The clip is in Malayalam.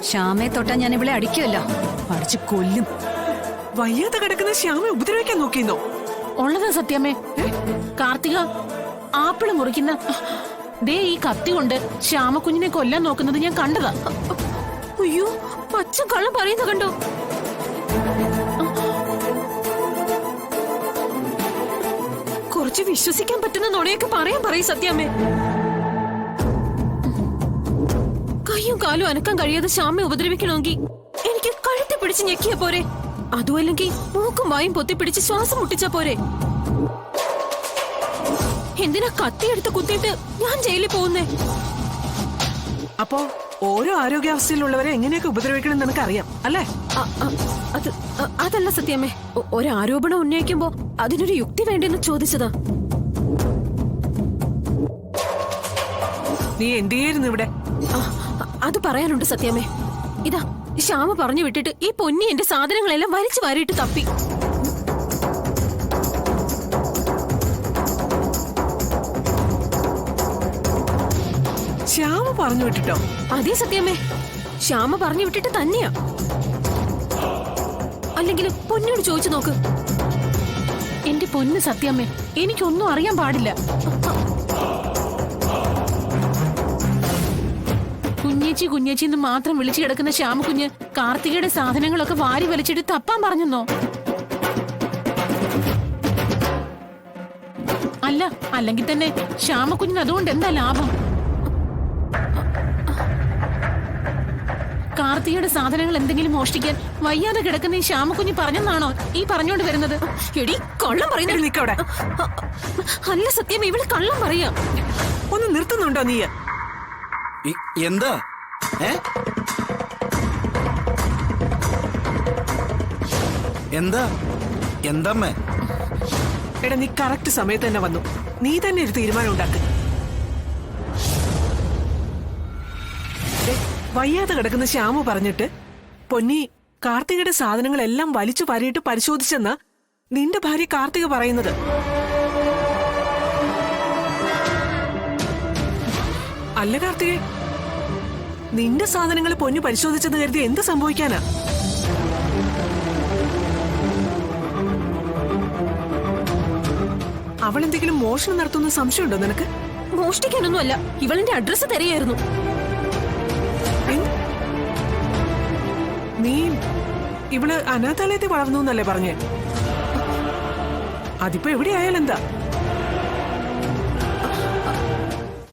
ശ്യാമയെ തൊട്ടാ ഞാൻ ഇവിടെ അടിക്കുമല്ലോ. അടിച്ചു കൊല്ലും. വയ്യാതെ കിടക്കുന്ന ശ്യാമെ ഉപദ്രവിക്കാൻ നോക്കിയെന്നോ? ഉള്ളതാ സത്യമേ. കാർത്തിക ആപ്പിള് മുറിക്കുന്ന ദേ ഈ കത്തി കൊണ്ട് ശ്യാമക്കുഞ്ഞിനെ കൊല്ലാൻ നോക്കുന്നത് ഞാൻ കണ്ടതാ. അയ്യോ, അച്ഛൻ കള്ളം പറയുന്ന കണ്ടോ? കുറച്ച് വിശ്വസിക്കാൻ പറ്റുന്ന നുണയൊക്കെ പറയും സത്യാമ്മേ. കയ്യും കാലും അനക്കാൻ കഴിയാതെ ശ്യാമയെ ഉപദ്രവിക്കണമെങ്കിൽ എനിക്ക് കഴുത്തെ പിടിച്ച് ഞെക്കിയ പോരെ? അതുമല്ലെങ്കിൽ മൂക്കും വായും പൊത്തിപ്പിടിച്ച് ശ്വാസം മുട്ടിച്ചാ പോരെ? എന്തിനാ കത്തിയെടുത്ത് കുത്തിയിട്ട് ഞാൻ ജയിലിൽ പോകുന്നേ? അപ്പോ ഓരോ ആരോഗ്യാവസ്ഥയിലുള്ളവരെ എങ്ങനെയൊക്കെ ഉപദ്രവിക്കണം നിനക്ക് അറിയാം അല്ലേ? അതല്ല സത്യാമ്മേ, ഒരാരോപണം ഉന്നയിക്കുമ്പോ അതിനൊരു യുക്തി വേണ്ടെന്ന് ചോദിച്ചതാ. നീ എന്ത് ചെയ്യായിരുന്നു ഇവിടെ? അത് പറയാനുണ്ട് സത്യാമ്മേ. ഇതാ ശ്യാമ പറഞ്ഞു വിട്ടിട്ട് ഈ പൊന്നി എന്റെ സാധനങ്ങളെല്ലാം വലിച്ചു വാരിയിട്ട് തപ്പി. ശ്യാമ പറഞ്ഞു വിട്ടിട്ടോ? അതേ സത്യാമ്മേ, ശ്യാമ പറഞ്ഞു വിട്ടിട്ട് തന്നെയാ. അല്ലെങ്കിൽ പൊന്നിയോട് ചോദിച്ചു നോക്ക്. എന്റെ പൊന്ന് സത്യമേ, എനിക്കൊന്നും അറിയാൻ പാടില്ല. കുഞ്ഞേച്ചി കുഞ്ഞേച്ചി എന്ന് മാത്രം വിളിച്ചു കിടക്കുന്ന ശ്യാമക്കുഞ്ഞ് കാർത്തികയുടെ സാധനങ്ങളൊക്കെ വാരി വലിച്ചിട്ട് തപ്പാൻ പറഞ്ഞെന്നോ? അല്ല, അല്ലെങ്കിൽ തന്നെ ശ്യാമക്കുഞ്ഞിന് അതുകൊണ്ട് എന്താ ലാഭം? കാർത്തികയുടെ സാധനങ്ങൾ എന്തെങ്കിലും മോഷ്ടിക്കാൻ വയ്യാതെ കിടക്കുന്ന ഈ ശ്യാമക്കുഞ്ഞ് പറഞ്ഞെന്നാണോ ഈ പറഞ്ഞോണ്ട് വരുന്നത്? എടി, കള്ളം പറയുന്നത് നിക്കവിടെ. അല്ല സത്യം, ഇവള് കള്ളം പറയാ. ഒന്ന് നിർത്തുന്നുണ്ടോ നീ? എന്താ എന്താ എന്തമ്മേ? എടാ, നീ കറക്റ്റ് സമയത്ത് തന്നെ വന്നു. നീ തന്നെ ഒരു തീരുമാനം ഉണ്ടാക്ക്. വയ്യാതെ കിടക്കുന്ന ശ്യാമ പറഞ്ഞിട്ട് പൊന്നി കാർത്തികയുടെ സാധനങ്ങളെല്ലാം വലിച്ചു വാരിയിട്ട് പരിശോധിച്ചെന്നാ നിന്റെ ഭാര്യ കാർത്തിക പറയുന്നത്. അല്ല കാർത്തികേ, നിന്റെ സാധനങ്ങൾ പൊന്നു പരിശോധിച്ചെന്ന് കരുതി എന്ത് സംഭവിക്കാനാ? അവൾ എന്തെങ്കിലും മോഷണം നടത്തുന്ന സംശയമുണ്ടോ നിനക്ക്? മോഷ്ടിക്കാനൊന്നുമല്ല, ഇവളിന്റെ അഡ്രസ് തരികയായിരുന്നു. നീ ഇവള് അനാഥാലയത്തിൽ വളർന്നു എന്നല്ലേ പറഞ്ഞേ? അതിപ്പോ എവിടെയായാലെന്താ?